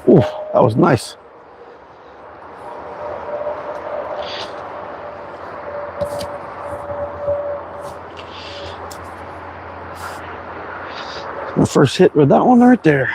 Ooh, that was nice. My first hit with that one right there.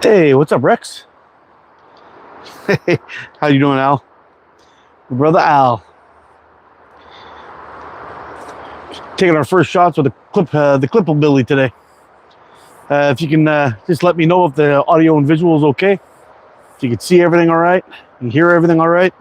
Hey, what's up, Rex? Hey, how you doing, Al? Your brother Al. Taking our first shots with the Clipplebilly today. If you can just let me know if the audio and visual is okay. If you can see everything all right, and hear everything all right.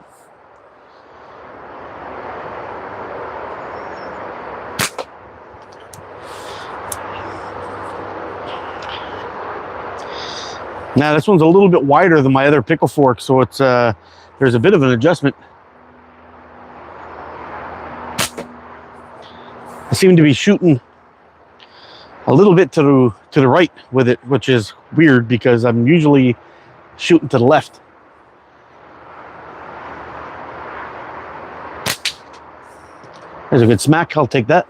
Now this one's a little bit wider than my other pickle fork, so it's there's a bit of an adjustment. I seem to be shooting a little bit to the right with it, which is weird because I'm usually shooting to the left. There's a good smack. I'll take that.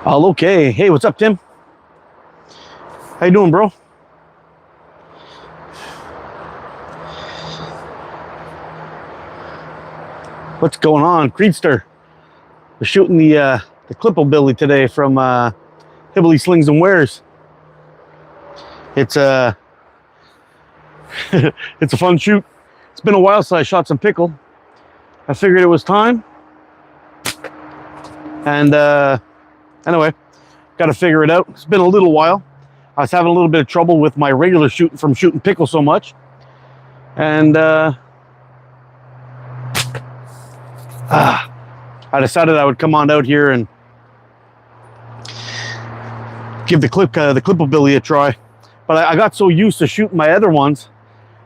All okay. Hey, what's up, Tim? How you doing, bro? What's going on, Creedster? We're shooting the Clipplebilly today from Hibbly Slings and Wares. It's it's a fun shoot. It's been a while since I shot some pickle. I figured it was time. And anyway, got to figure it out. It's been a little while. I was having a little bit of trouble with my regular shooting from shooting pickle so much. And I decided I would come on out here and give the Clipplebilly a try. But I got so used to shooting my other ones,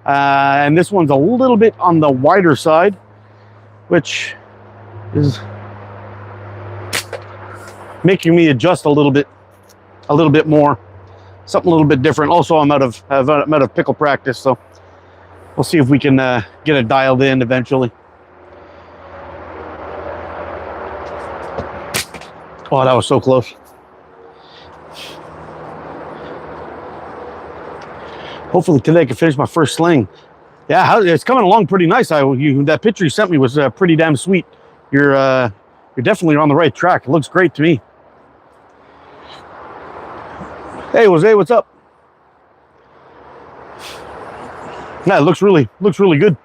and this one's a little bit on the wider side, which is making me adjust a little bit more, something a little bit different. Also, I'm out of pickle practice, so we'll see if we can get it dialed in eventually. Oh, that was so close. Hopefully today I can finish my first sling. Yeah, it's coming along pretty nice. That picture you sent me was pretty damn sweet. You're definitely on the right track. It looks great to me. Hey, Jose, what's up? Yeah, it looks really good.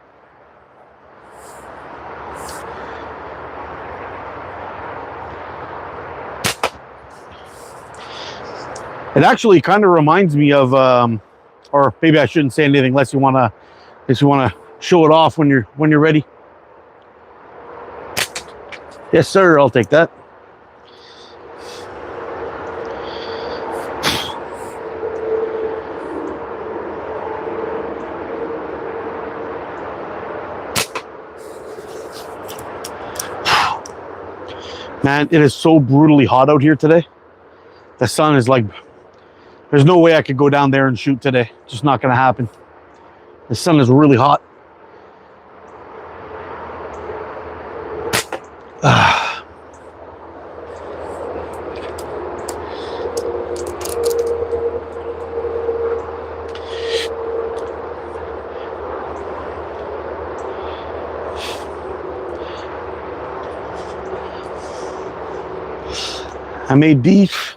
It actually kind of reminds me of, or maybe I shouldn't say anything unless you wanna show it off when you're ready. Yes, sir. I'll take that. Man, it is so brutally hot out here today. The sun is like, there's no way I could go down there and shoot today. Just not going to happen. The sun is really hot. I made these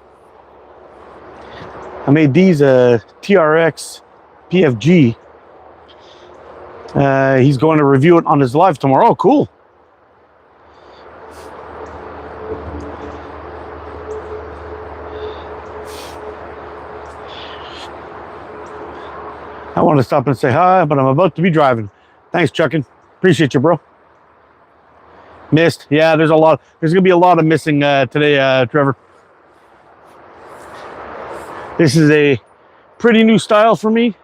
TRX PFG. He's going to review it on his live tomorrow. Oh, cool. I want to stop and say hi, but I'm about to be driving. Thanks, Chuckin. Appreciate you, bro. Missed. Yeah, there's going to be a lot of missing today, Trevor. This is a pretty new style for me.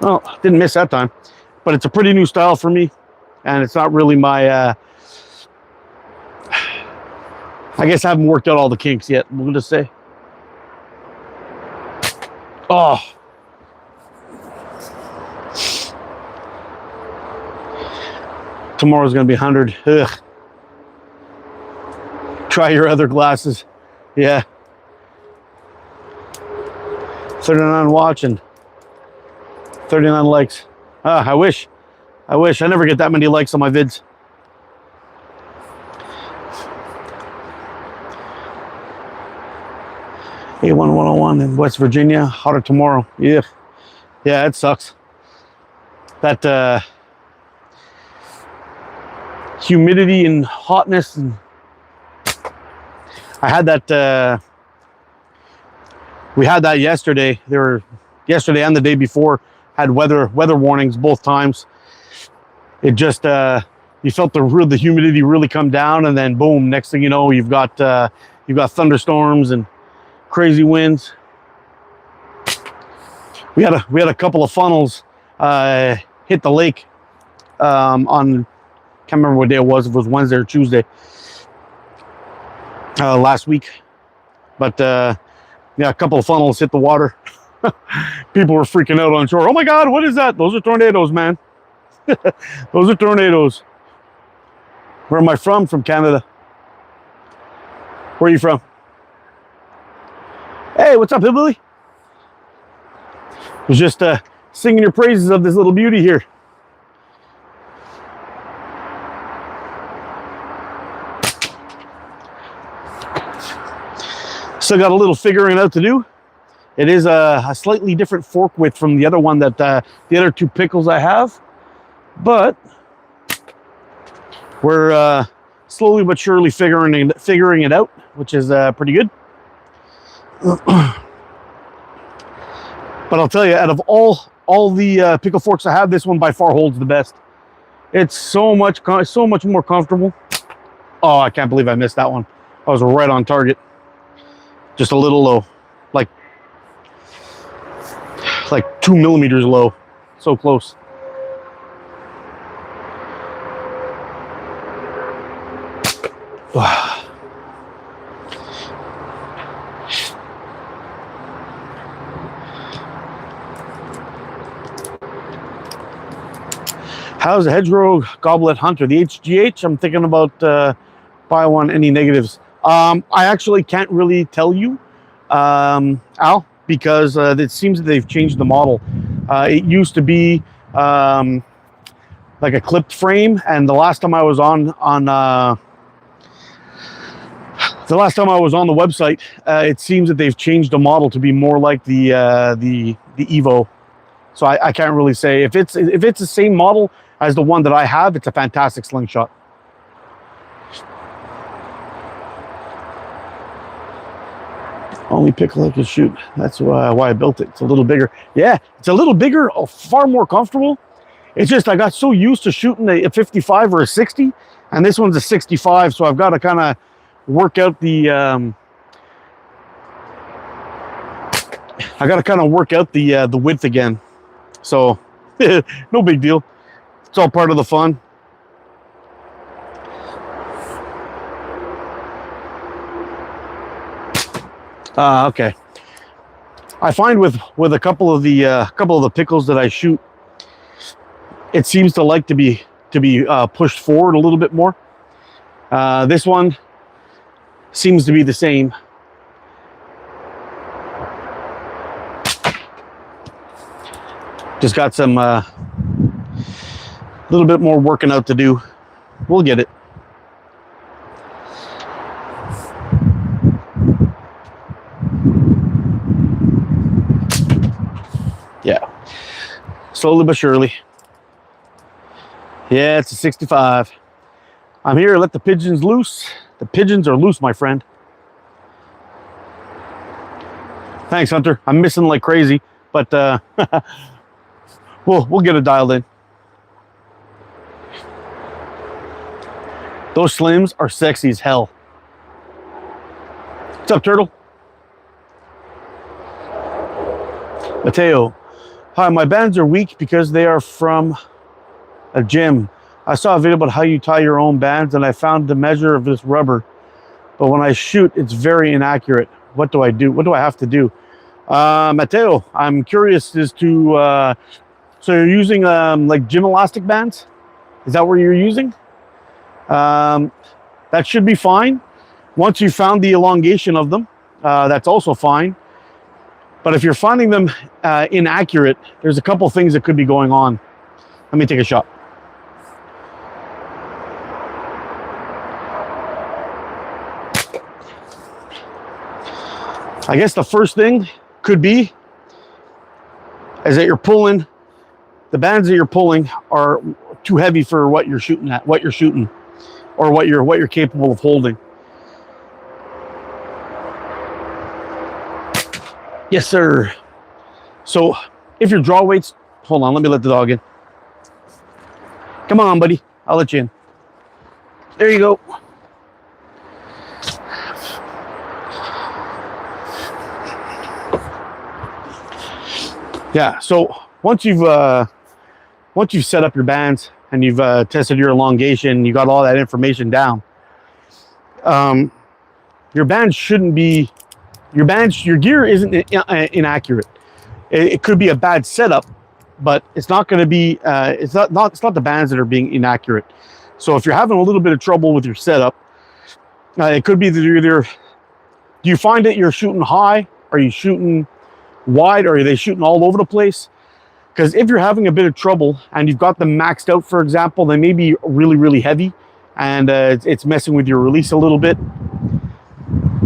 Well, didn't miss that time, but it's a pretty new style for me, and it's not really my, I guess I haven't worked out all the kinks yet, we'll just say. Oh. Tomorrow's going to be 100. Ugh. Try your other glasses. Yeah. 39 watching. 39 likes. Ah, I wish. I never get that many likes on my vids. A1101 in West Virginia. Hotter tomorrow. Yeah. Yeah, it sucks. That humidity and hotness. And I had that. We had that yesterday. Yesterday and the day before had weather warnings both times. It just you felt the humidity really come down, and then boom, next thing you know, you've got thunderstorms and crazy winds. We had a couple of funnels hit the lake on, can't remember what day it was. If it was Wednesday or Tuesday last week, but yeah, a couple of funnels hit the water. People were freaking out on shore. Oh my God, what is that? Those are tornadoes, man. Those are tornadoes. Where am I from? From Canada. Where are you from? Hey, what's up, Hillbilly? I was just singing your praises of this little beauty here. Still got a little figuring out to do. It is a slightly different fork width from the other one that the other two pickles I have, but we're slowly but surely figuring it out, which is pretty good. But I'll tell you, out of all the pickle forks I have, this one by far holds the best. It's so much more comfortable. Oh, I can't believe I missed that one. I was right on target. Just a little low, like 2 millimeters low. So close. How's the hedgerow goblet hunter? The HGH, I'm thinking about buy one, any negatives. I actually can't really tell you, Al, because it seems that they've changed the model. It used to be like a clipped frame, and the last time I was on the website, it seems that they've changed the model to be more like the Evo. So I can't really say if it's the same model as the one that I have. It's a fantastic slingshot. Only pickle I can shoot. That's why I built it. It's a little bigger. Yeah, it's a little bigger, far more comfortable. It's just I got so used to shooting a 55 or a 60, and this one's a 65, so I've got to kind of work out the the width again. So no big deal. It's all part of the fun. Okay. I find with a couple of the pickles that I shoot, it seems to like to be pushed forward a little bit more. This one seems to be the same. Just got some little bit more working out to do. We'll get it. Yeah, slowly but surely. Yeah, it's a 65. I'm here to let the pigeons loose. The pigeons are loose, my friend. Thanks, Hunter. I'm missing like crazy, but We'll get it dialed in. Those slims are sexy as hell. What's up, Turtle? Mateo. Hi, my bands are weak because they are from a gym. I saw a video about how you tie your own bands and I found the measure of this rubber. But when I shoot, it's very inaccurate. What do I do? What do I have to do? Mateo, I'm curious as to, so you're using like gym elastic bands? Is that what you're using? That should be fine. Once you found the elongation of them, that's also fine. But if you're finding them inaccurate, there's a couple things that could be going on. Let me take a shot. I guess the first thing could be is that you're pulling, the bands that you're pulling are too heavy for what you're shooting at, or what you're capable of holding. Yes, sir. So if your draw weights, hold on, let me let the dog in. Come on, buddy. I'll let you in. There you go. Yeah, so once you've set up your bands and you've tested your elongation, you got all that information down, your band shouldn't be, your gear isn't inaccurate. It could be a bad setup, but it's not going to be, it's not the bands that are being inaccurate. So if you're having a little bit of trouble with your setup, it could be that you're either, do you find that you're shooting high? Are you shooting wide, or are they shooting all over the place? Because if you're having a bit of trouble and you've got them maxed out, for example, they may be really, really heavy and it's messing with your release a little bit.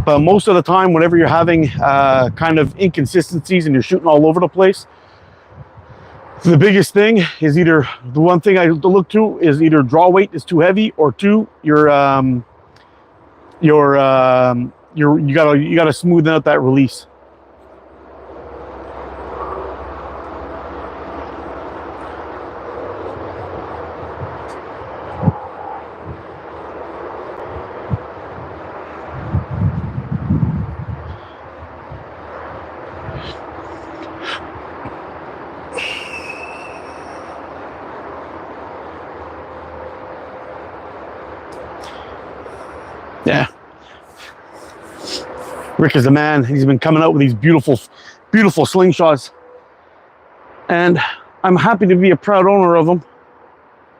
But most of the time, whenever you're having kind of inconsistencies and you're shooting all over the place, the biggest thing is either, the one thing I look to is either draw weight is too heavy, or two, you gotta smoothen out that release. Yeah. Rick is the man. He's been coming out with these beautiful, beautiful slingshots. And I'm happy to be a proud owner of them.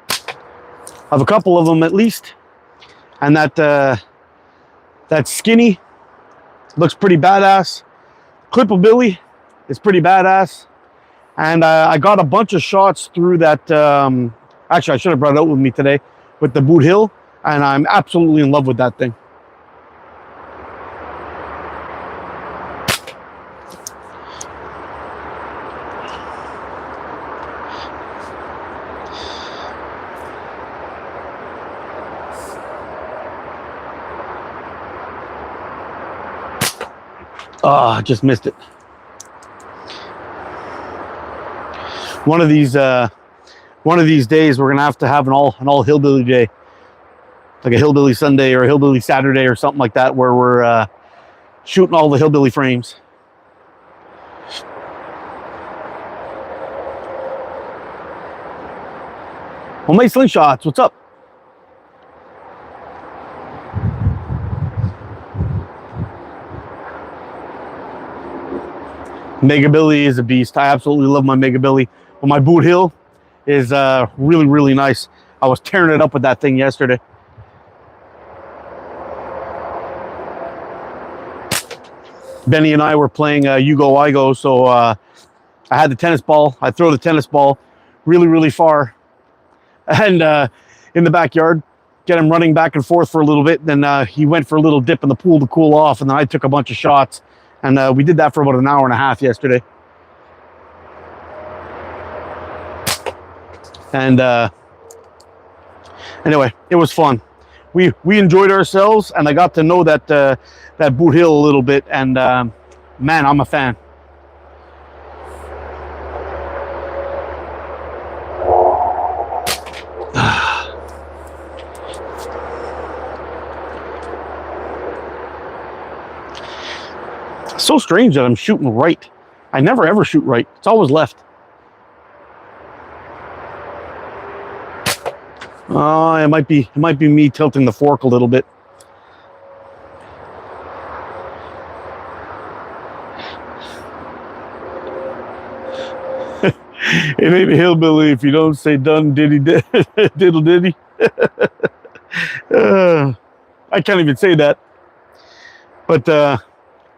I have a couple of them at least. And that skinny looks pretty badass. Clipplebilly is pretty badass. And I got a bunch of shots through that. Actually, I should have brought it out with me today with the Boot Hill. And I'm absolutely in love with that thing. Oh, I just missed it. One of these days, we're gonna have an all hillbilly day, like a hillbilly Sunday or a hillbilly Saturday or something like that, where we're shooting all the hillbilly frames. Homemade slingshots, what's up? Megabilly is a beast. I absolutely love my Megabilly. But my Boot Hill is really, really nice. I was tearing it up with that thing yesterday. Benny and I were playing You Go, I Go. So I had the tennis ball. I throw the tennis ball really, really far. And in the backyard, get him running back and forth for a little bit. Then he went for a little dip in the pool to cool off. And then I took a bunch of shots. And we did that for about an hour and a half yesterday. And anyway, it was fun. We enjoyed ourselves, and I got to know that that Boot Hill a little bit. And man, I'm a fan. so strange that I'm shooting right. I never ever shoot right. It's always left. Oh, it might be me tilting the fork a little bit. It ain't a hillbilly if you don't say done diddy diddle diddy. I can't even say that. But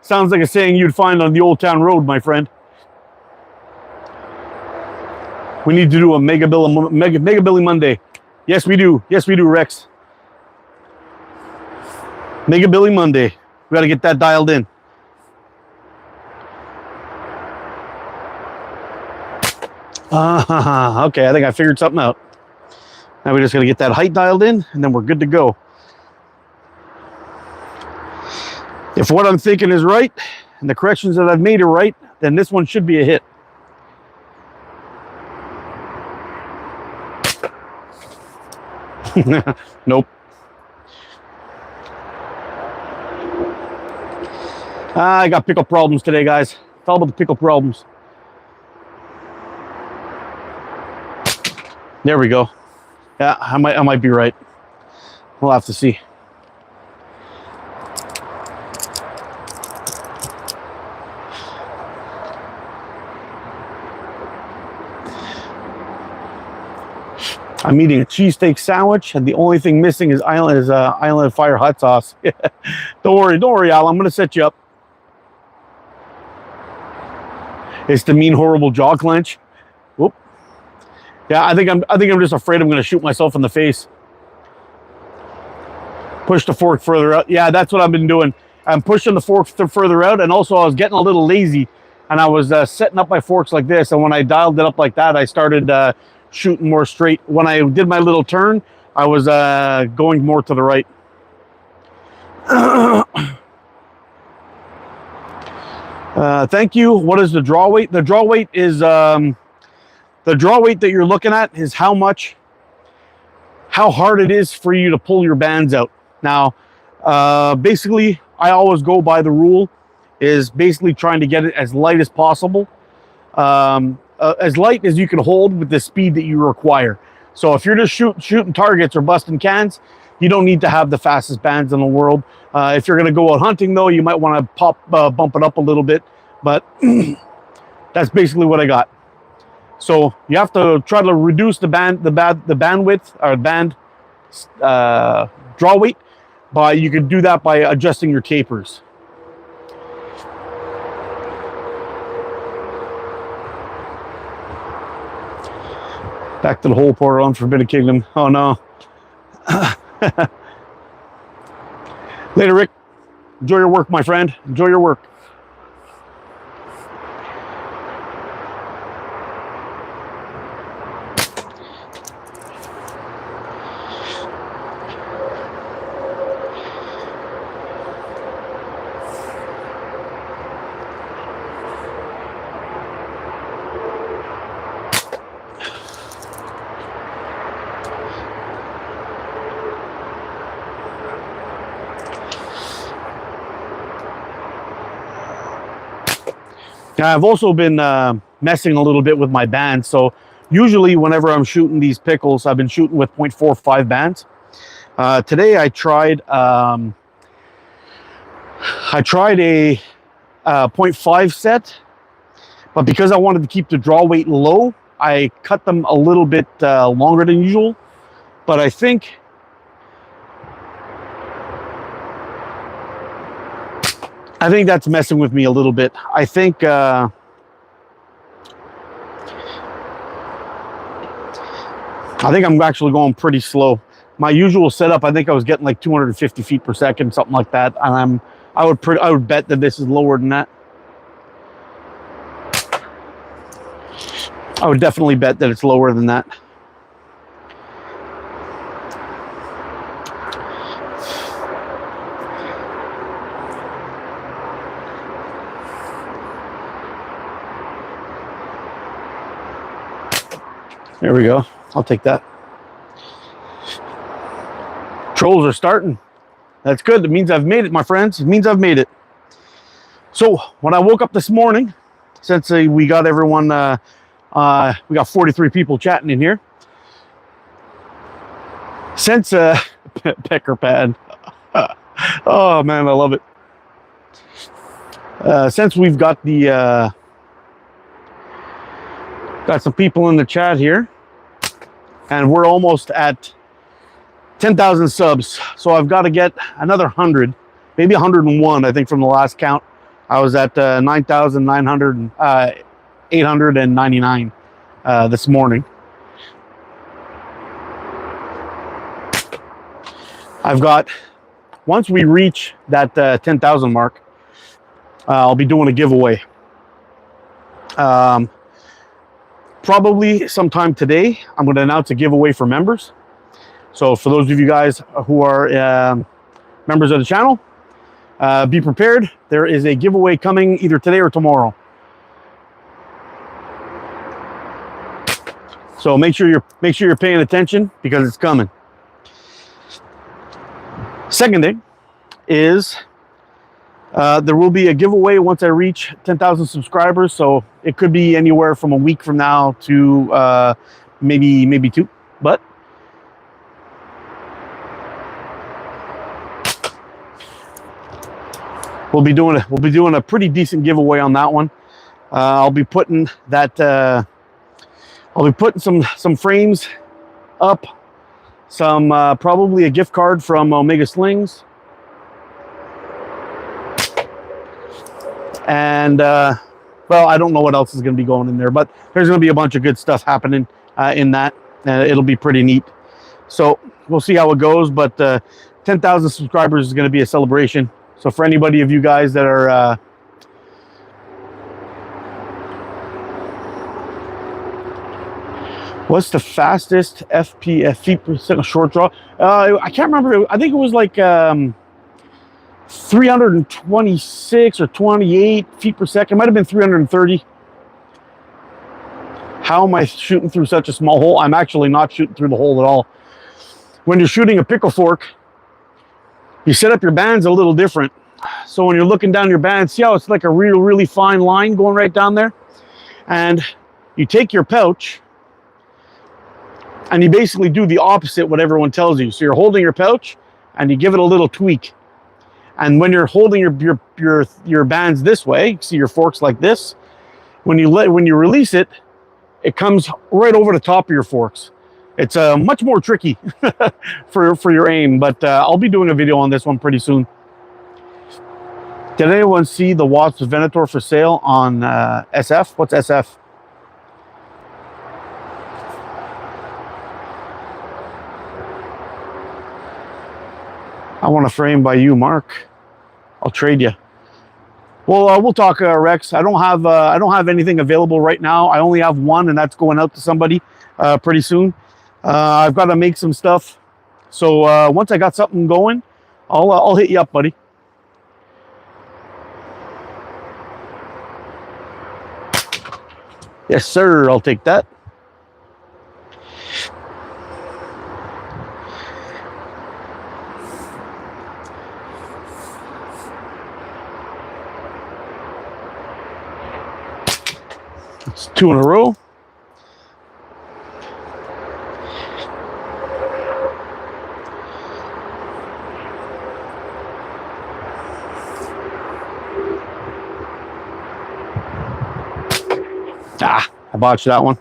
sounds like a saying you'd find on the Old Town Road, my friend. We need to do a Mega Billy Monday. Yes, we do. Yes, we do, Rex. Mega Billy Monday. We got to get that dialed in. Okay, I think I figured something out. Now we just got to get that height dialed in, and then we're good to go. If what I'm thinking is right, and the corrections that I've made are right, then this one should be a hit. Nope. I got pickle problems today, guys. It's all about the pickle problems. There we go. Yeah, I might be right. We'll have to see. I'm eating a cheesesteak sandwich, and the only thing missing is Island Fire hot sauce. Don't worry, Al. I'm gonna set you up. It's the mean, horrible jaw clench. Whoop. Yeah, I think I'm just afraid I'm gonna shoot myself in the face. Push the fork further out. Yeah, that's what I've been doing. I'm pushing the fork further out, and also I was getting a little lazy, and I was setting up my forks like this. And when I dialed it up like that, I started shooting more straight. When I did my little turn, I was going more to the right. Thank you. What is the draw weight? The draw weight is the draw weight that you're looking at is how hard it is for you to pull your bands out. Now, basically, I always go by the rule is basically trying to get it as light as possible. As light as you can hold with the speed that you require. So if you're just shooting targets or busting cans, you don't need to have the fastest bands in the world. If you're going to go out hunting, though, you might want to bump it up a little bit. But that's basically what I got. So you have to try to reduce the bandwidth or band draw weight. You can do that by adjusting your tapers. Back to the hole portal on Forbidden Kingdom. Oh no. Later, Rick. Enjoy your work, my friend. Enjoy your work. Now, I've also been messing a little bit with my bands. So usually whenever I'm shooting these pickles, I've been shooting with 0.45 bands. Today I tried a 0.5 set, but because I wanted to keep the draw weight low, I cut them a little bit longer than usual. But I think that's messing with me a little bit. I think I'm actually going pretty slow. My usual setup, I think I was getting like 250 feet per second, something like that. And I would bet that this is lower than that. I would definitely bet that it's lower than that. There we go. I'll take that. Trolls are starting. That's good. That means I've made it, my friends. It means I've made it. So when I woke up this morning, since we got everyone, we got 43 people chatting in here. Since Pecker Pad, oh man, I love it. Since we've got the got some people in the chat here, and we're almost at 10,000 subs. So I've got to get another 100, maybe 101. I think from the last count, I was at 899 this morning. I've got, once we reach that 10,000 mark, I'll be doing a giveaway. Probably sometime today, I'm going to announce a giveaway for members. So for those of you guys who are members of the channel, be prepared. There is a giveaway coming either today or tomorrow. So make sure you're paying attention because it's coming. Second thing is there will be a giveaway once I reach 10,000 subscribers. So it could be anywhere from a week from now to maybe 2, but we'll be doing a pretty decent giveaway on that one. I'll be putting some frames up, some probably a gift card from Omega Slings, and well, I don't know what else is going to be going in there, but there's going to be a bunch of good stuff happening in that. It'll be pretty neat. So we'll see how it goes, but 10,000 subscribers is going to be a celebration. So for anybody of you guys that are what's the fastest feet per second short draw? I can't remember. I think it was like 326 or 28 feet per second. It might have been 330. How am I shooting through such a small hole? I'm actually not shooting through the hole at all. When you're shooting a pickle fork, you set up your bands a little different. So when you're looking down your band, see how it's like a really fine line going right down there? And you take your pouch and you basically do the opposite what everyone tells you. So you're holding your pouch and you give it a little tweak. And when you're holding your bands this way, see your forks like this, when you release it, it comes right over the top of your forks. It's much more tricky for your aim, but I'll be doing a video on this one pretty soon. Did anyone see the Wasp Venator for sale on SF? What's SF? I want a frame by you, Mark. I'll trade you. Well, we'll talk, Rex. I don't have anything available right now. I only have one, and that's going out to somebody pretty soon. I've got to make some stuff. So once I got something going, I'll hit you up, buddy. Yes, sir. I'll take that. It's 2 in a row. Ah, I botched that one.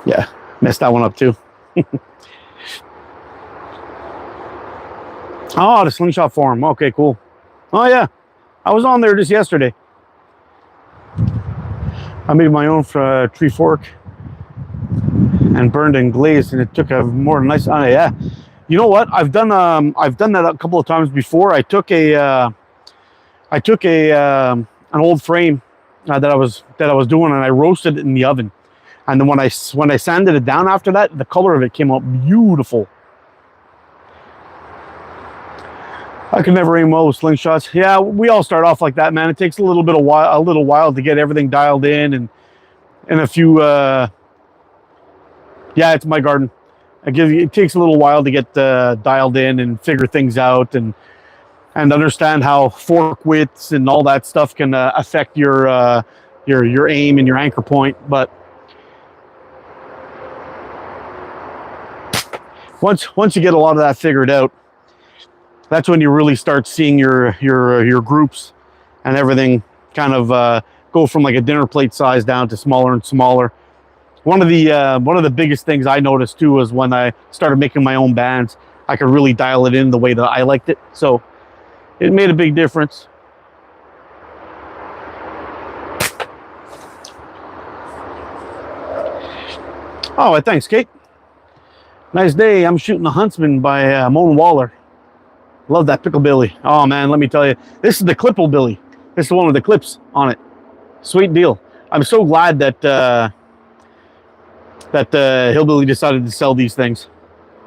Yeah, messed that one up too. Oh, the slingshot forum. Okay, cool. Oh yeah, I was on there just yesterday. I made my own tree fork and burned and glazed, and it took a more nice. Yeah, you know what? I've done that a couple of times before. I took an old frame that I was doing, and I roasted it in the oven. And then when I sanded it down after that, the color of it came out beautiful. I can never aim well with slingshots. Yeah, we all start off like that, man. It takes a little while to get everything dialed in, and a few Yeah, it's my garden. It takes a little while to get dialed in and figure things out and understand how fork widths and all that stuff can affect your aim and your anchor point. But once you get a lot of that figured out, that's when you really start seeing your groups and everything kind of go from like a dinner plate size down to smaller and smaller. One of the biggest things I noticed too was when I started making my own bands, I could really dial it in the way that I liked it. So it made a big difference. Oh, thanks, Kate. Nice day. I'm shooting The Huntsman by Mona Waller. Love that Picklebilly. Oh man, let me tell you, this is the Clipplebilly. This is the one with the clips on it. Sweet deal. I'm so glad that Hillbilly decided to sell these things.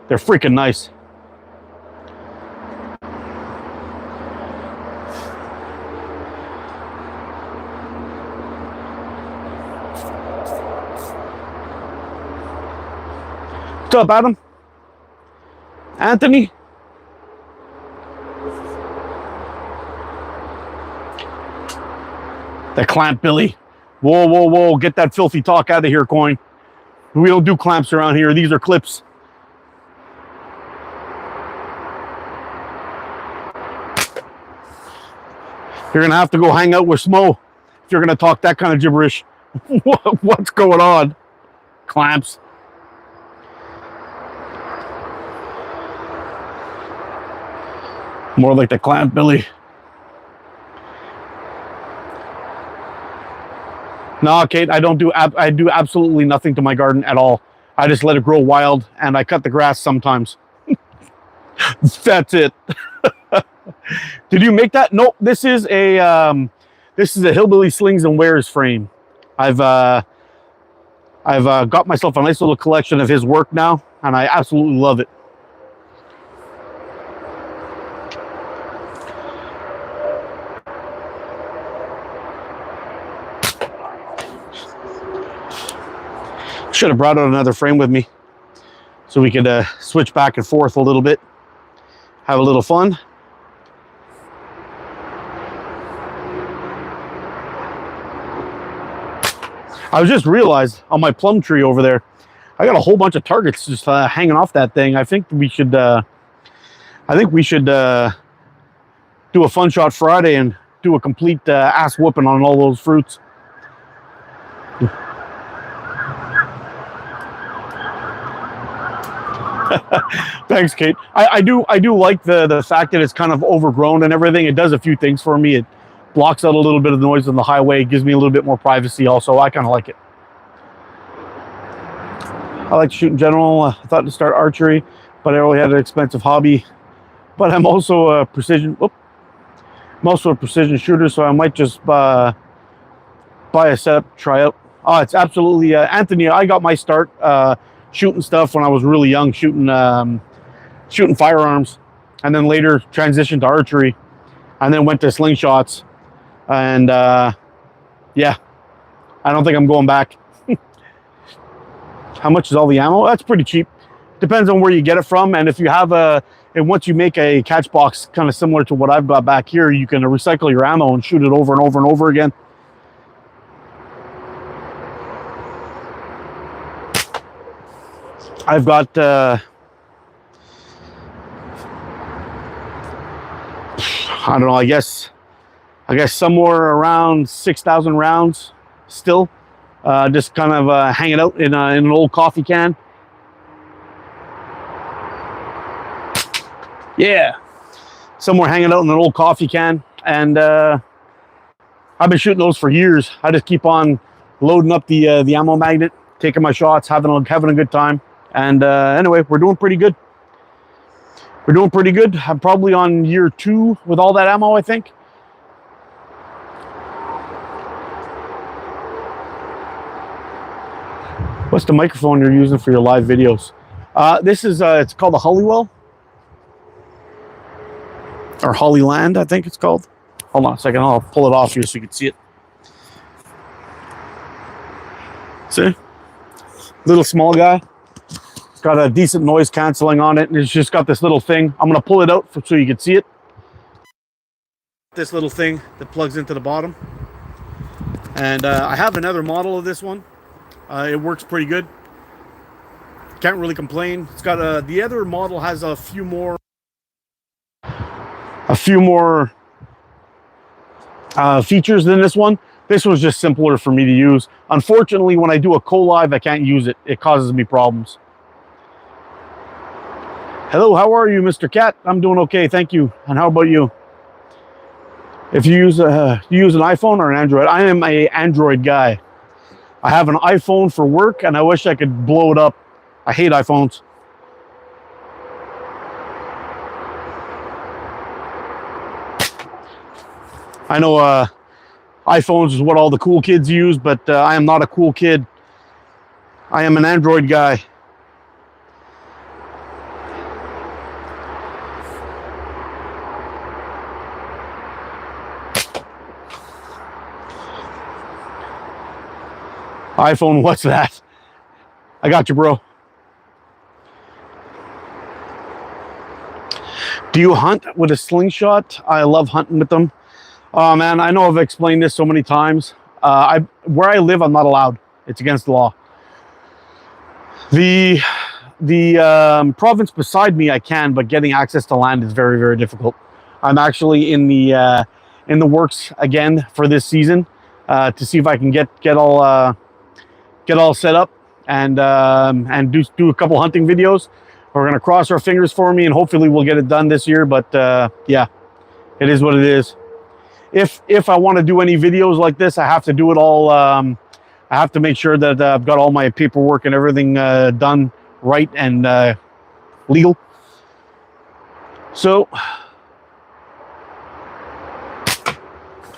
They're freaking nice. What's up, Adam? Anthony? The clamp Billy. Whoa, whoa, whoa. Get that filthy talk out of here, Coin. We don't do clamps around here. These are clips. You're going to have to go hang out with Smo if you're going to talk that kind of gibberish. What's going on? Clamps. More like the clamp Billy. No, Kate, I do absolutely nothing to my garden at all. I just let it grow wild and I cut the grass sometimes. That's it. Did you make that? Nope. This is a Hillbilly Slings and Wares frame. I've got myself a nice little collection of his work now, and I absolutely love it. Should have brought out another frame with me so we could switch back and forth a little bit, have a little fun. I just realized on my plum tree over there, I got a whole bunch of targets just hanging off that thing. I think we should do a Fun Shot Friday and do a complete ass whooping on all those fruits. Thanks, Kate. I do like the fact that it's kind of overgrown and everything. It does a few things for me. It blocks out a little bit of the noise on the highway. It gives me a little bit more privacy also. I kind of like it. I like to shoot in general. I thought to start archery, but I really had an expensive hobby. But I'm also a precision shooter, so I might just buy a setup, try out. Oh, it's absolutely Anthony. I got my start shooting stuff when I was really young, shooting firearms, and then later transitioned to archery, and then went to slingshots. And yeah, I don't think I'm going back. How much is all the ammo? That's pretty cheap. Depends on where you get it from, and if you have and once you make a catch box kind of similar to what I've got back here, you can recycle your ammo and shoot it over and over and over again. I've got I don't know, I guess somewhere around 6,000 rounds still, just kind of hanging out in an old coffee can. Yeah, somewhere hanging out in an old coffee can, and I've been shooting those for years. I just keep on loading up the ammo magnet, taking my shots, having a good time. And anyway, we're doing pretty good. I'm probably on year 2 with all that ammo, I think. What's the microphone you're using for your live videos? This is it's called the Hollywell, or Hollyland, I think it's called. Hold on a second, I'll pull it off here so you can see it. See? Little small guy. It's got a decent noise canceling on it, and it's just got this little thing. I'm gonna pull it out so you can see it. This little thing that plugs into the bottom. And I have another model of this one. It works pretty good. Can't really complain. It's got the other model has a few more features than this one. This was just simpler for me to use. Unfortunately, when I do a co-live, I can't use it. It causes me problems. Hello, how are you, Mr. Cat? I'm doing okay, thank you. And how about you? If you use an iPhone or an Android, I am an Android guy. I have an iPhone for work, and I wish I could blow it up. I hate iPhones. I know iPhones is what all the cool kids use, but I am not a cool kid. I am an Android guy. iPhone, what's that? I got you, bro. Do you hunt with a slingshot? I love hunting with them. Oh man, I know I've explained this so many times. Where I live, I'm not allowed. It's against the law. The province beside me, I can, but getting access to land is very, very difficult. I'm actually in the works again for this season to see if I can get all set up and do a couple hunting videos. We're gonna cross our fingers for me, and hopefully we'll get it done this year. But yeah, it is what it is. If I want to do any videos like this, I have to do it all. I have to make sure that I've got all my paperwork and everything done right and legal. So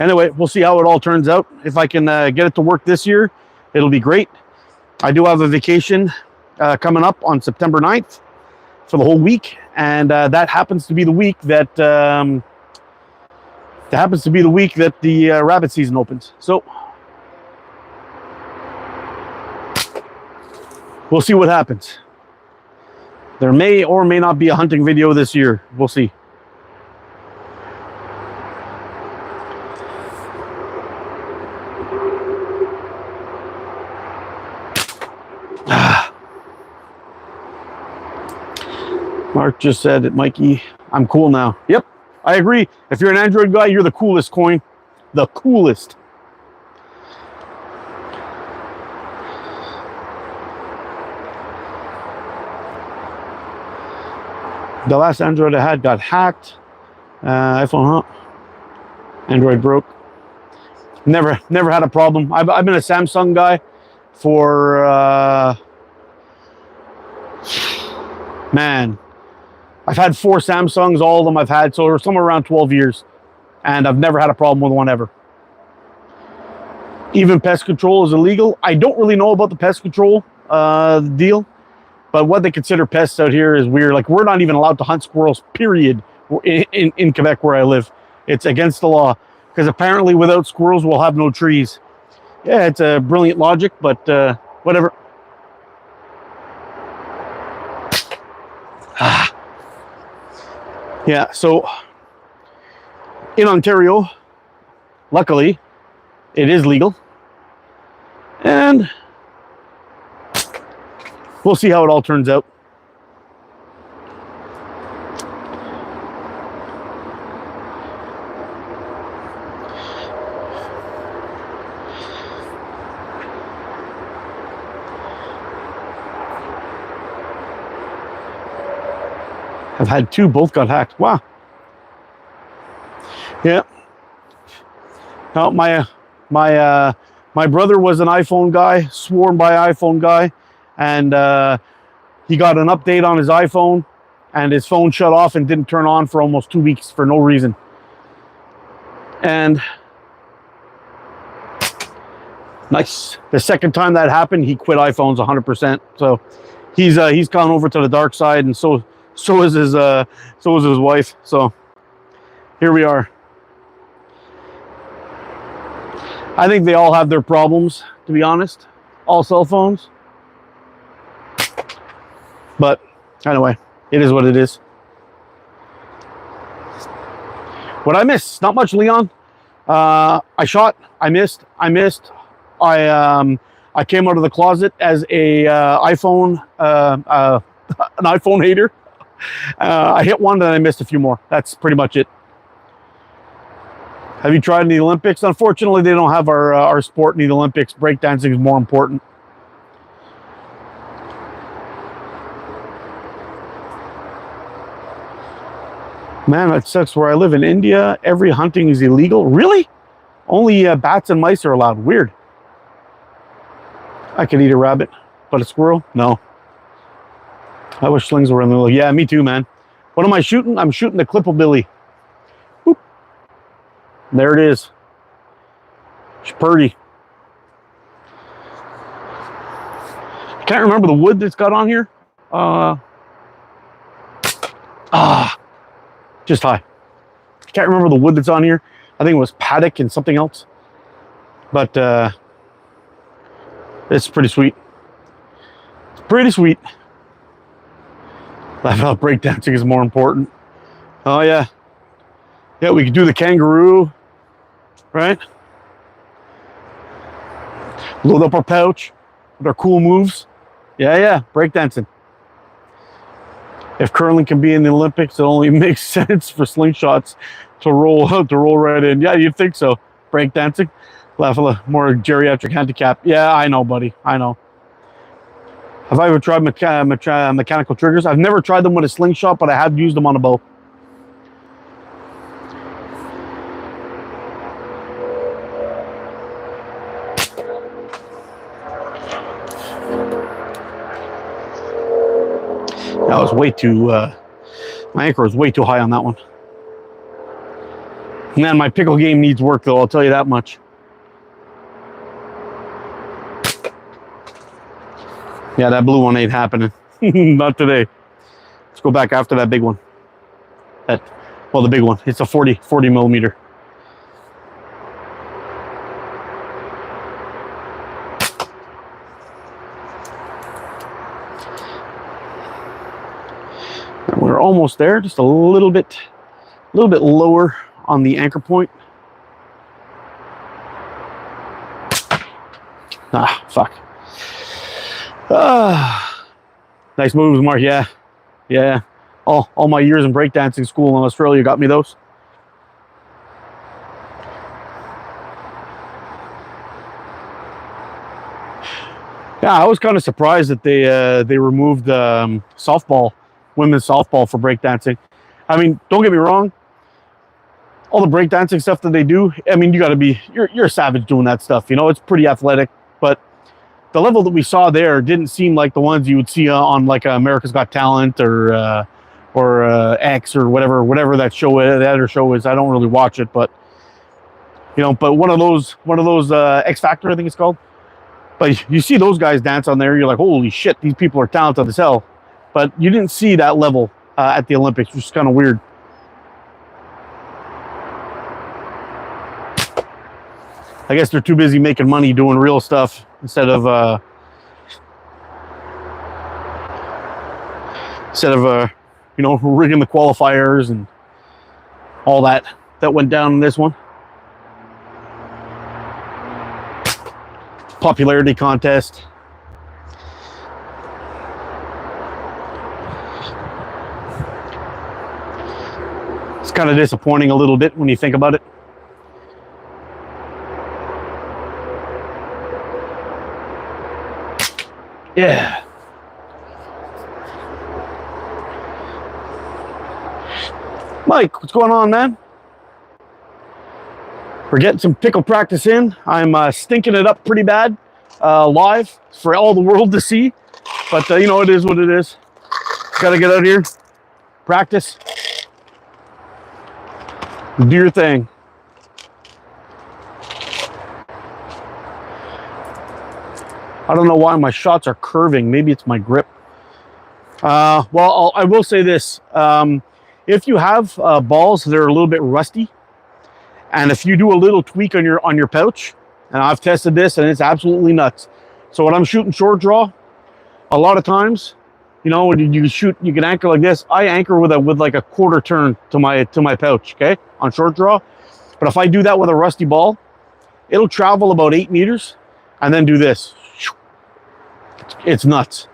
anyway, we'll see how it all turns out. If I can get it to work this year, it'll be great. I do have a vacation coming up on September 9th for the whole week, and that happens to be the week that the rabbit season opens. So we'll see what happens. There may or may not be a hunting video this year. We'll see. Mark just said it, Mikey. I'm cool now. Yep, I agree. If you're an Android guy, you're the coolest, coin. The coolest. The last Android I had got hacked. iPhone, Android broke. Never had a problem. I've been a Samsung guy for man. I've had 4 Samsungs, all of them I've had, so somewhere around 12 years. And I've never had a problem with one ever. Even pest control is illegal. I don't really know about the pest control deal, but what they consider pests out here is weird. Like, we're not even allowed to hunt squirrels, period, in Quebec where I live. It's against the law, because apparently without squirrels, we'll have no trees. Yeah, it's a brilliant logic, but whatever. Yeah, so in Ontario, luckily, it is legal. And we'll see how it all turns out. I've had 2, both got hacked. Wow. Yeah. Now my brother was an iPhone guy, sworn by iPhone guy, and he got an update on his iPhone, and his phone shut off and didn't turn on for almost 2 weeks for no reason. And nice. The second time that happened, he quit iPhones 100%. So he's gone over to the dark side, and so is his wife. So here we are. I think they all have their problems, to be honest. All cell phones. But anyway, it is what it is. What I missed, not much, Leon. I shot, I missed. I came out of the closet as a iPhone, an iPhone hater. I hit one, and I missed a few more. That's pretty much it. Have you tried in the Olympics? Unfortunately, they don't have our sport in the Olympics. Breakdancing is more important. Man, that sucks. Where I live in India, every hunting is illegal. Really? Only bats and mice are allowed. Weird. I could eat a rabbit, but a squirrel? No. I wish slings were in the middle. Yeah, me too, man. What am I shooting? I'm shooting the Clipplebilly. Whoop. There it is. It's pretty. Can't remember the wood that's got on here. Just high. Can't remember the wood that's on here. I think it was paddock and something else. But it's pretty sweet. It's pretty sweet. I felt breakdancing is more important. Oh yeah. Yeah, we could do the kangaroo, right? Load up our pouch with our cool moves. Yeah, breakdancing. If curling can be in the Olympics, it only makes sense for slingshots to roll right in. Yeah, you'd think so. Breakdancing, more geriatric handicap. Yeah, I know, buddy. I know. Have I ever tried mechanical triggers? I've never tried them with a slingshot, but I have used them on a bow. That was way too, my anchor was way too high on that one. Man, my pickle game needs work though, I'll tell you that much. Yeah, that blue one ain't happening. Not today. Let's go back after that big one. Well, the big one. It's a 40 millimeter. And we're almost there, just a little bit lower on the anchor point. Ah, fuck. Nice moves, Mark. Yeah. All my years in breakdancing school in Australia got me those. Yeah, I was kind of surprised that they removed softball, women's softball for breakdancing. I mean, don't get me wrong. All the breakdancing stuff that they do, I mean, you're a savage doing that stuff. You know, it's pretty athletic, but the level that we saw there didn't seem like the ones you would see on like America's Got Talent or X or whatever that show is. That other show is. I don't really watch it, but you know, but one of those X Factor, I think it's called. But you see those guys dance on there, you're like, holy shit, these people are talented as hell. But you didn't see that level at the Olympics, which is kind of weird. I guess they're too busy making money doing real stuff instead of you know, rigging the qualifiers and all that went down in this one. Popularity contest. It's kind of disappointing a little bit when you think about it. Yeah. Mike, what's going on, man? We're getting some pickle practice in. I'm stinking it up pretty bad live for all the world to see. But you know, it is what it is. Gotta get out here, practice, do your thing. I don't know why my shots are curving. Maybe it's my grip. Well, I will say this. If you have balls that are a little bit rusty, and if you do a little tweak on your pouch, and I've tested this and it's absolutely nuts. So when I'm shooting short draw, a lot of times You know, when you shoot, you can anchor like this. I anchor with like a quarter turn to my pouch, okay, on short draw. But if I do that with a rusty ball, it'll travel about 8 meters and then do this. It's nuts.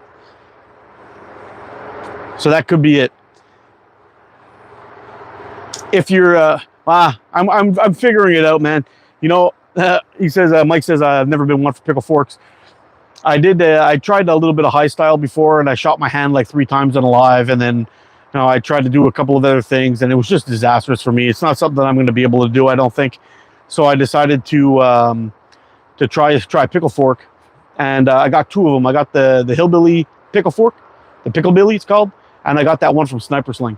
So that could be it. If you're, I'm figuring it out, man. You know, he says, Mike says, I've never been one for pickle forks. I tried a little bit of high style before, and I shot my hand like 3 times on a live, and then, you know, I tried to do a couple of other things, and it was just disastrous for me. It's not something that I'm going to be able to do, I don't think. So I decided to try pickle fork, and I got 2 of them. I got the hillbilly pickle fork, the Clipplebilly it's called, and I got that one from Sniper Sling.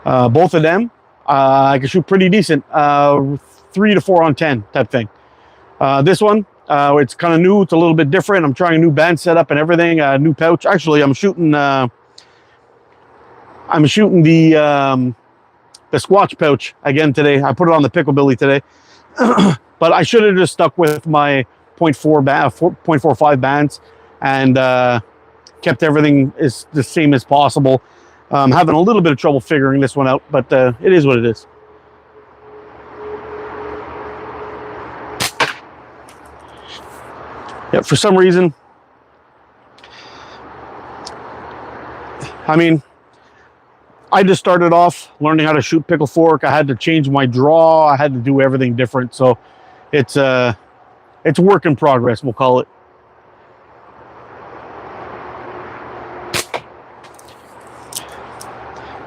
Both of them, I can shoot pretty decent, 3 to 4 on 10 type thing. This one, it's kind of new. It's a little bit different. I'm trying a new band setup and everything. New pouch. Actually, I'm shooting the Squatch pouch again today. I put it on the Clipplebilly today, but I should have just stuck with my 0.45 bands and kept everything is the same as possible. I'm having a little bit of trouble figuring this one out, but it is what it is. Yeah, for some reason, I mean, I just started off learning how to shoot pickle fork. I had to change my draw. I had to do everything different. So it's a work in progress, we'll call it.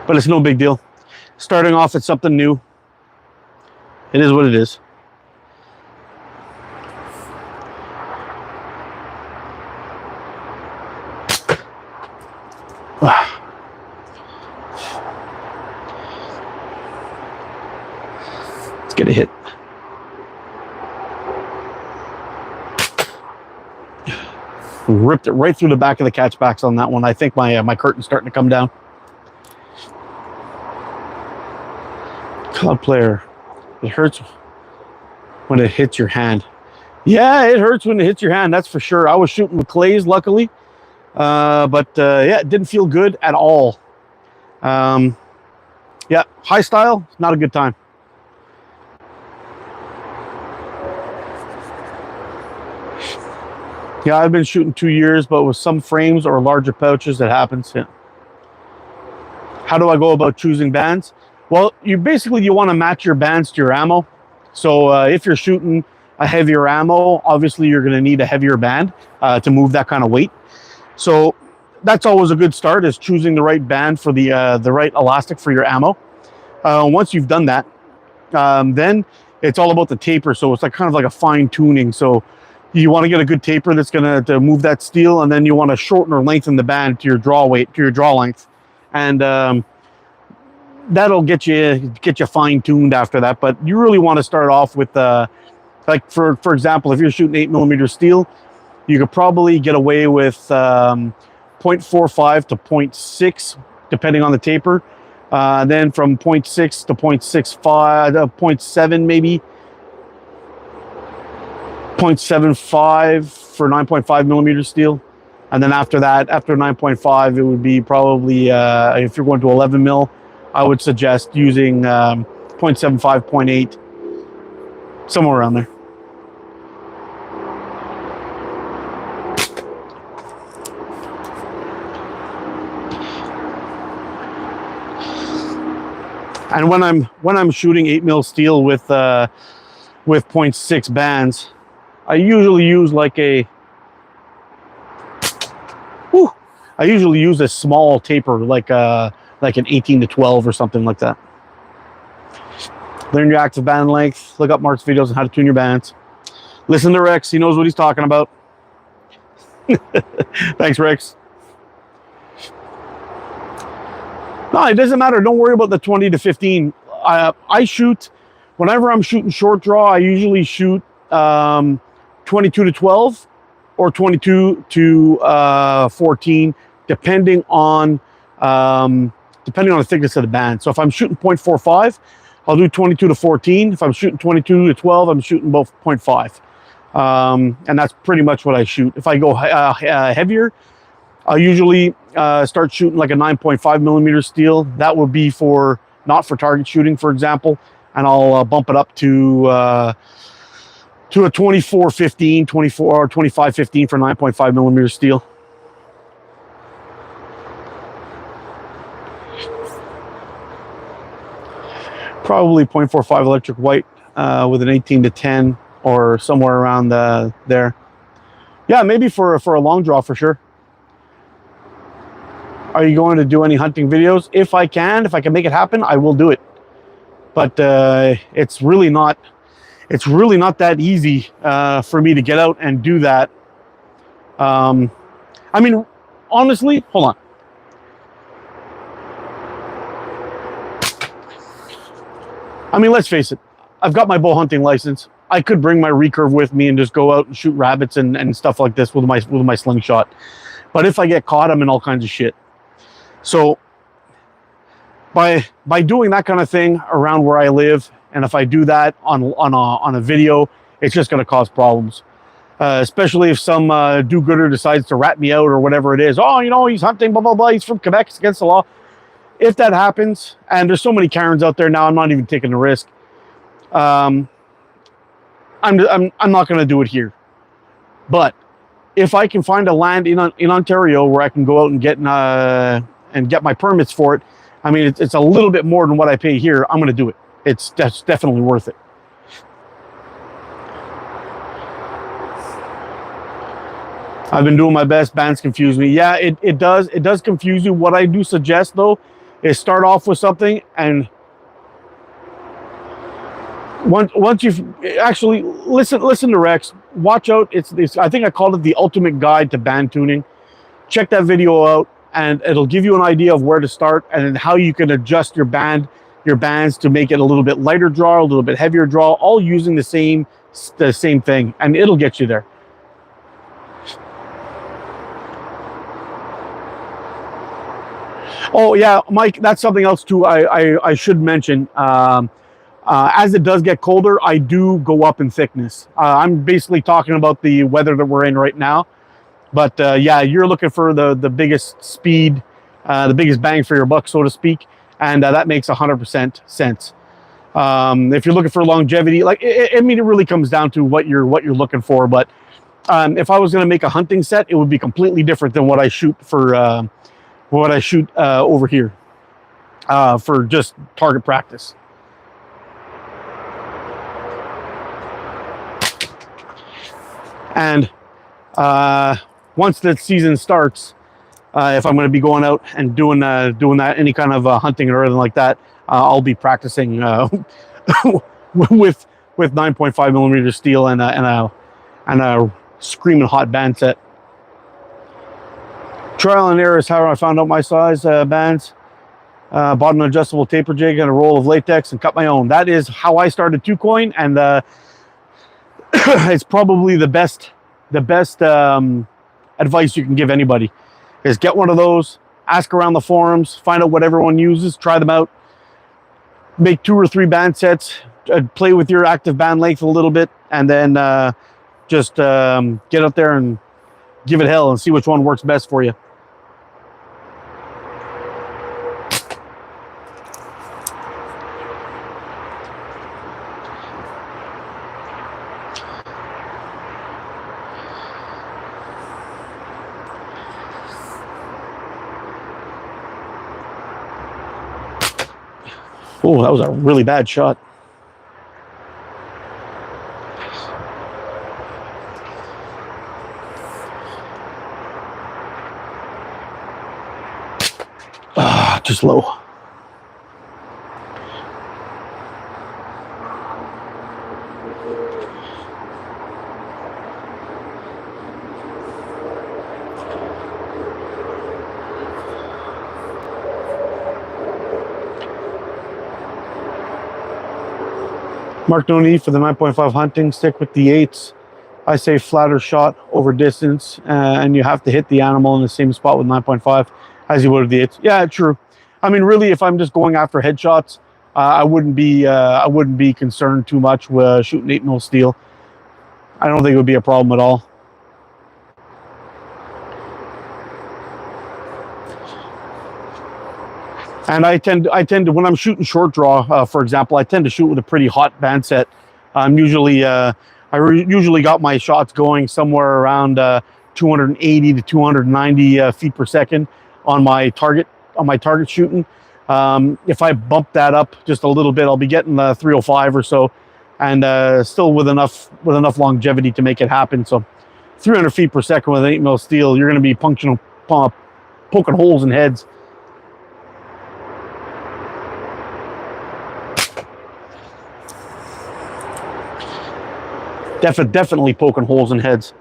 But it's no big deal. Starting off at something new. It is what it is. Let's get a hit. Ripped it right through the back of the catchbacks on that one. I think my curtain's starting to come down. Club player, it hurts when it hits your hand. Yeah, it hurts when it hits your hand, that's for sure. I was shooting with clays, luckily, but yeah, it didn't feel good at all. Yeah, high style, not a good time. Yeah, I've been shooting 2 years, but with some frames or larger pouches, it happens. Yeah. How do I go about choosing bands? Well, you want to match your bands to your ammo. So if you're shooting a heavier ammo, obviously you're going to need a heavier band to move that kind of weight. So that's always a good start, is choosing the right band for the right elastic for your ammo. Once you've done that, then it's all about the taper. So it's like kind of like a fine tuning. So you want to get a good taper that's going to move that steel, and then you want to shorten or lengthen the band to your draw weight, to your draw length, and that'll get you fine tuned after that. But you really want to start off with like for example, if you're shooting 8mm steel, you could probably get away with 0.45 to 0.6 depending on the taper. Then from 0.6 to 0.65, 0.7 maybe, 0.75 for 9.5mm steel. And then after that, after 9.5, it would be probably, if you're going to 11mm, I would suggest using 0.75, 0.8, somewhere around there. And when I'm shooting 8mm steel with 0.6 bands, I usually use like a small taper, like an 18 to 12 or something like that. Learn your active band length. Look up Mark's videos on how to tune your bands. Listen to Rex. He knows what he's talking about. Thanks, Rex. No, it doesn't matter. Don't worry about the 20 to 15. I shoot, whenever I'm shooting short draw, I usually shoot 22 to 12 or 22 to 14, depending on the thickness of the band. So if I'm shooting 0.45, I'll do 22 to 14. If I'm shooting 22 to 12, I'm shooting both 0.5. And that's pretty much what I shoot. If I go heavier, I'll usually start shooting like a 9.5 millimeter steel. That would be for not for target shooting, for example, and I'll bump it up to a 24-15, 24 or 25-15 for 9.5 millimeter steel. Probably 0.45 electric white with an 18-10 or somewhere around there. Yeah, maybe for a long draw for sure. Are you going to do any hunting videos? If I can make it happen, I will do it. But it's really not that easy for me to get out and do that. I mean, honestly, hold on. I mean, let's face it. I've got my bow hunting license. I could bring my recurve with me and just go out and shoot rabbits and stuff like this with my slingshot. But if I get caught, I'm in all kinds of shit. So by doing that kind of thing around where I live, and if I do that on a video, it's just going to cause problems. Especially if some do-gooder decides to rat me out or whatever it is. Oh, you know, he's hunting, blah, blah, blah. He's from Quebec. It's against the law. If that happens, and there's so many Karens out there now, I'm not even taking the risk. I'm not going to do it here. But if I can find a land in Ontario where I can go out and get my permits for it, I mean, it's a little bit more than what I pay here. I'm going to do it. That's definitely worth it. I've been doing my best. Bands confuse me. Yeah, it does confuse you. What I do suggest though is start off with something, and once you've actually listen to Rex, watch out. It's I think I called it the ultimate guide to band tuning. Check that video out, and it'll give you an idea of where to start and then how you can adjust your bands to make it a little bit lighter draw, a little bit heavier draw, all using the same thing, and it'll get you there. Oh yeah, Mike, that's something else too I should mention. As it does get colder, I do go up in thickness. I'm basically talking about the weather that we're in right now. But yeah, you're looking for the biggest speed, the biggest bang for your buck, so to speak. And that makes 100% sense. If you're looking for longevity, like I mean, it really comes down to what you're looking for. But if I was going to make a hunting set, it would be completely different than what I shoot for over here for just target practice. And once the season starts, if I'm going to be going out and doing that, any kind of hunting or anything like that, I'll be practicing with 9.5 millimeter steel and a screaming hot band set. Trial and error is how I found out my size bands. Bought an adjustable taper jig and a roll of latex and cut my own. That is how I started 2Coin, and it's probably the best advice you can give anybody is get one of those, ask around the forums, find out what everyone uses, try them out, make 2 or 3 band sets, play with your active band length a little bit, and then just get out there and give it hell and see which one works best for you. Oh, that was a really bad shot. Just low. Mark, no need for the 9.5 hunting. Stick with the 8s. I say flatter shot over distance, and you have to hit the animal in the same spot with 9.5 as you would with the 8s. Yeah, true. I mean, really, if I'm just going after headshots, I wouldn't be concerned too much with shooting 8mm steel. I don't think it would be a problem at all. And I tend to, when I'm shooting short draw, for example, I tend to shoot with a pretty hot band set. I'm usually, usually got my shots going somewhere around 280 to 290 feet per second on my target shooting. If I bump that up just a little bit, I'll be getting 305 or so, and still with enough longevity to make it happen. So 300 feet per second with an 8mm steel, you're going to be poking holes in heads. Definitely poking holes in heads.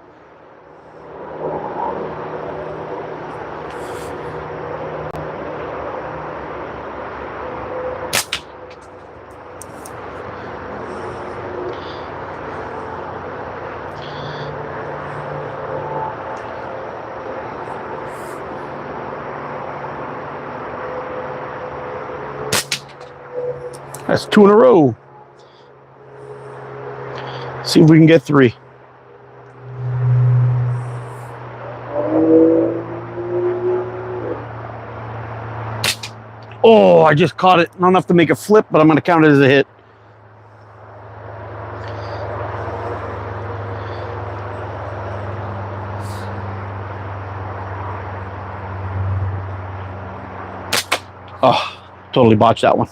That's 2 in a row. See if we can get 3. Oh, I just caught it. Not enough to make a flip, but I'm going to count it as a hit. Oh, totally botched that one.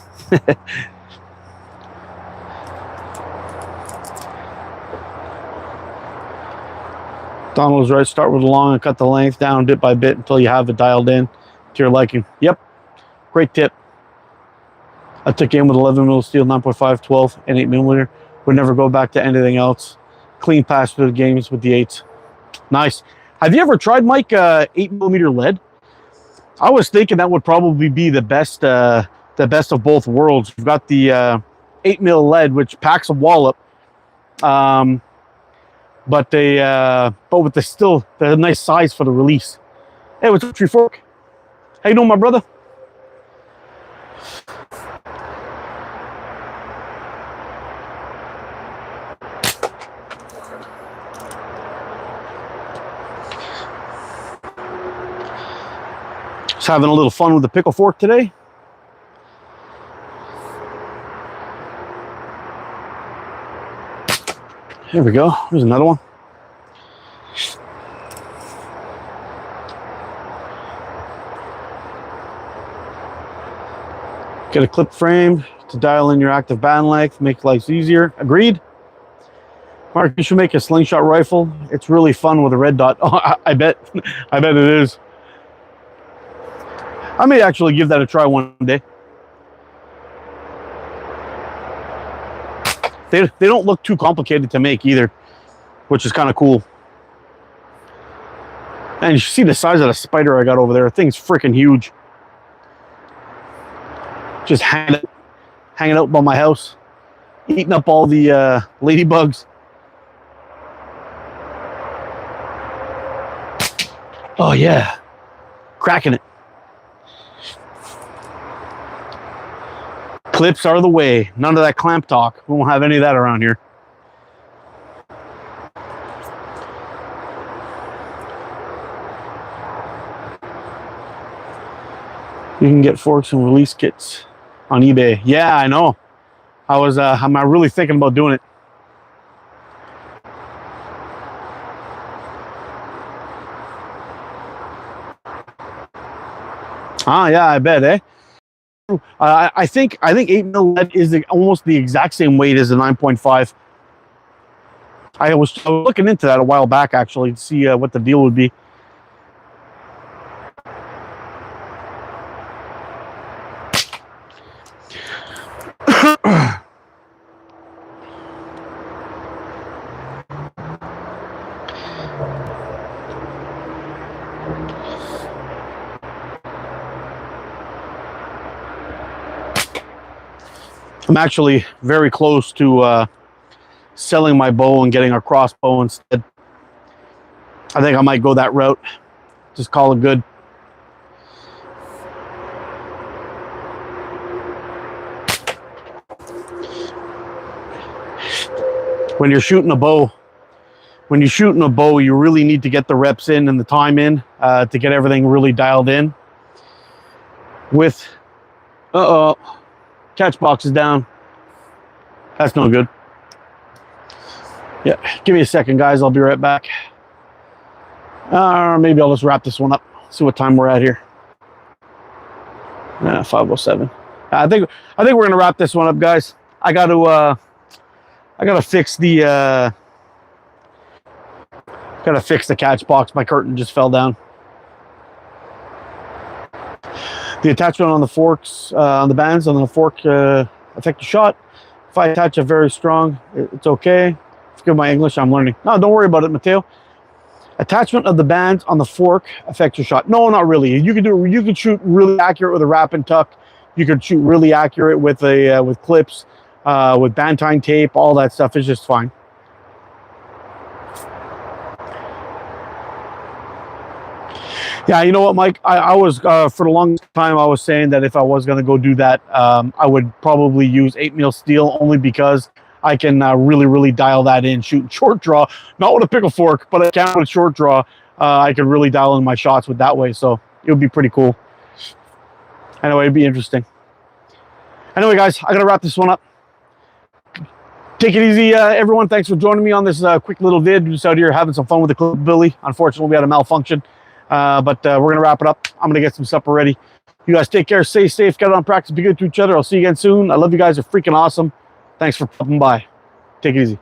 Donald was right. Start with the long and cut the length down bit by bit until you have it dialed in to your liking. Yep. Great tip. I took aim with 11mm steel, 9.5, 12, and 8mm. Would never go back to anything else. Clean pass through the games with the 8s. Nice. Have you ever tried, Mike, 8mm lead? I was thinking that would probably be the best of both worlds. You've got the 8mm lead, which packs a wallop, but with the nice size for the release. Hey, what's up, Tree Fork? How you doing, my brother? Just having a little fun with the pickle fork today. Here we go. Here's another one. Get a clip frame to dial in your active band length, make life easier. Agreed. Mark, you should make a slingshot rifle. It's really fun with a red dot. Oh, I bet it is. I may actually give that a try one day. They don't look too complicated to make either, which is kind of cool. And you see the size of the spider I got over there. The thing's freaking huge. Just hanging out by my house, eating up all the ladybugs. Oh yeah, cracking it. Clips are the way. None of that clamp talk. We won't have any of that around here. You can get forks and release kits on eBay. Yeah, I know. I'm really thinking about doing it. Ah, yeah, I bet, eh? I think 8mm lead is almost the exact same weight as the 9.5. I was looking into that a while back, actually, to see what the deal would be. I'm actually very close to selling my bow and getting a crossbow instead. I think I might go that route. Just call it good. When you're shooting a bow, you really need to get the reps in and the time in to get everything really dialed in. With Uh-oh. Catch box is down. That's no good. Yeah, give me a second, guys. I'll be right back. Maybe I'll just wrap this one up. See what time we're at here. 5:07. I think we're gonna wrap this one up, guys. I gotta fix the catch box. My curtain just fell down. The attachment on the forks, on the bands on the fork, affect the shot. If I attach it very strong, it's okay. Forgive my English, I'm learning. No, don't worry about it, Mateo. Attachment of the bands on the fork affects your shot. No, not really. You can shoot really accurate with a wrap and tuck. You can shoot really accurate with clips, with band tying tape. All that stuff is just fine. Yeah, you know what, Mike? I was for the longest time I was saying that if I was going to go do that, I would probably use 8mm steel, only because I can really dial that in shooting short draw, not with a pickle fork, but I can with short draw. I could really dial in my shots with that way, so it would be pretty cool. Anyway, it'd be interesting. Anyway, guys, I gotta wrap this one up. Take it easy, everyone. Thanks for joining me on this quick little vid. Just out here having some fun with the Clipplebilly. Unfortunately, we had a malfunction, but we're gonna wrap it up. I'm gonna get some supper ready. You guys take care, stay safe, get on practice, be good to each other. I'll see you again soon. I love you guys. You're freaking awesome. Thanks for popping by. Take it easy.